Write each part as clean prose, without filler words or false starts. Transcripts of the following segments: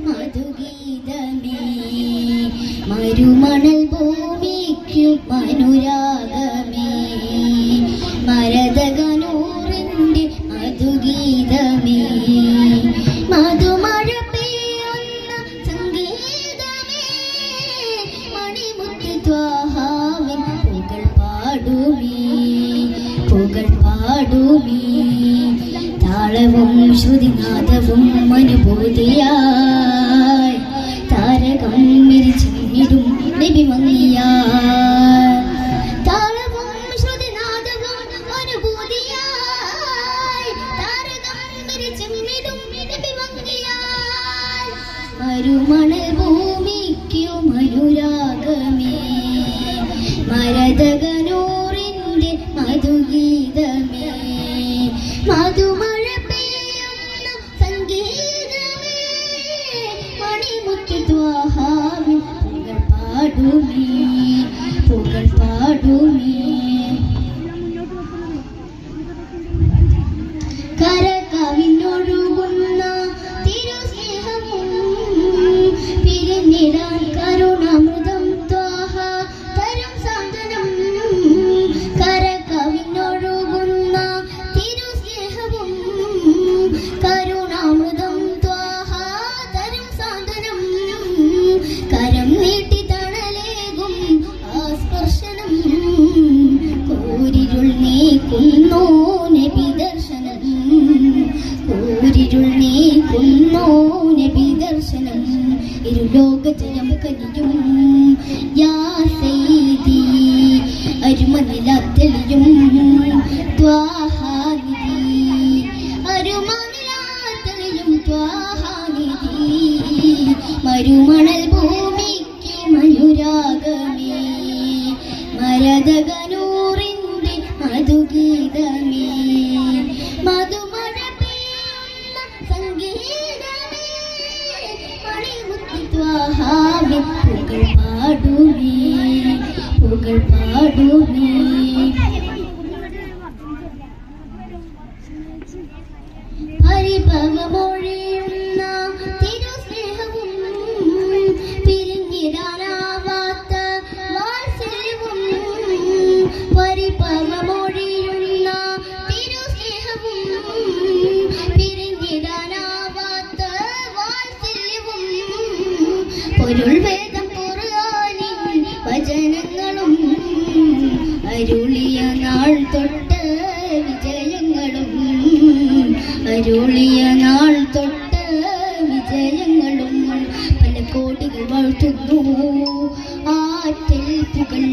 മധുഗീതമേ മരുമണൽ ഭൂമിക്കു മനുരാഗമേ മരതകനൂറിൻ്റെ മധുഗീതമേ മധുമഴ പെയ്യുന്ന സംഗീതമേ മണിമുത്ത് ത്വാഹാവിൻ പുകൾ പാടുമേ താളവും ശ്രുതിനാദവും അനുഭൂതിയായി താരകം മിരിച്ചിടും നബി മങ്ങിയായി താളവും ശ്രുതിനാദവും അനുഭൂതിയായി താരകം മിരിച്ചിടും നബി മങ്ങിയായി മരുമണൽ ഭൂമിക്കു മനുരാഗമേ മരതകനൂറിൻ്റെ മധുഗീതമേ മധുമഴ പെയ്യുന്ന സംഗീതമേ മണിമുത്ത് ത്വാഹാവിൻ പുകൾ പാടുമേ കരകവിഞ്ഞൊഴുകുന്ന തിരുസ്നേഹവും പിരിഞ്ഞിടാൻ കരുണാമൃതം ത്വാഹ തരും സാന്ത്വനം കരകവിഞ്ഞൊഴുകുന്ന തിരുസ്നേഹവും കരുണാമൃതം ത്വാഹ തരും സാന്ത്വനം കരം നീട്ടി തണലേകും ആ സ്പർശനം കൂരിരുൾ നീക്കുന്നോ നബി ദർശനം കൂരിരുൾ നീക്കുന്നോ നബി ദർശനം ഇരുലോകജയം കനിയും യാ സയ്യിദി അരുമനിലാത്തെളിയും ത്വാഹാനിധി അരുമനിലാത്തെളിയും ത്വാഹാനിധി മരുമണൽ ഭൂമിക്കു മനുരാഗമേ മരതകനൂറിൻ്റെ മധുഗീതമേ മധുമഴ പെയ്യുന്ന സംഗീതമേ മണിമുത്ത് ത്വാഹാവിൻ പുകൾ പാടുമേ പരിഭവമൊഴിയുന്ന തിരുസ്നേഹവും പിരിഞ്ഞിടാനാവാത്ത വാത്സല്യവും പരിഭവമൊഴിയുന്ന തിരുസ്നേഹവും പിരിഞ്ഞിടാനാവാത്ത വാത്സല്യവും പൊരുൾ വേദം ഖുർആനിൻ വചനങ്ങളും അരുളിയ നാൾ തൊട്ട് വിജയങ്ങളും അരുളിയ നാൾ തൊട്ട് വിജയങ്ങളും പല കോടികൾ വാഴ്ത്തുന്നു ആറ്റൽ പുകൾ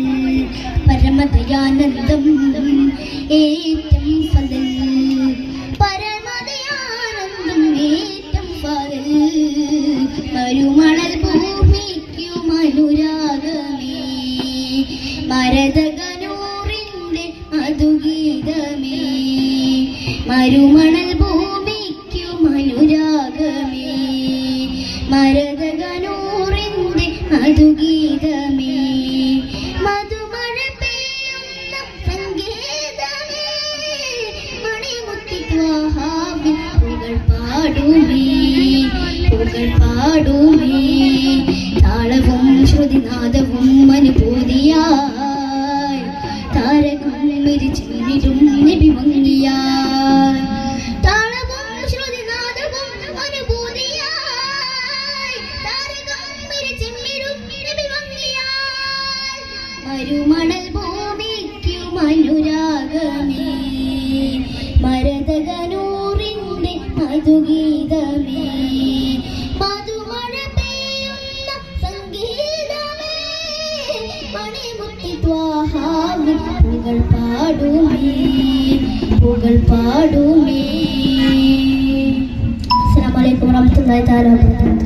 പരമദയാനന്ദം ഏറ്റം ഫലൽ പരമദയാനന്ദം ഏറ്റം ഫലൽ മരുമണൽ ഭൂമിക്കു മനുരാഗമേ മരതകനൂറിൻ്റെ മധുഗീതമേ മരുമണൽ ഭൂമിക്കു മനുരാഗമേ മരതകനൂറിൻ്റെ മധുഗീതമേ മധുമഴ പെയ്യുന്ന സംഗീതമേ മണിമുത്ത് ത്വാഹാവിൻ പുകൾ പാടുമേ താളവും ശ്രുതിനാദവും അനുഭൂതിയായി താരകം മിരിച്ചിടും നബി മങ്ങിയായി താളവും ശ്രുതിനാദവും അനുഭൂതിയായി താരകം മിരിച്ചിടും നബി മങ്ങിയായി മരുമണൽ ഭൂമിക്കു മനുരാഗമേ മരതകനൂറിൻ്റെ മധുഗീതമേ മധുമഴ പെയ്യുന്ന സംഗീതമേ മണിമുത്ത് ത്വാഹാവിൻ പുകൾ പാടുമേ. അസ്സലാമു അലൈക്കും വറഹ്മത്തുള്ളാഹി തആല വബറകാതുഹു.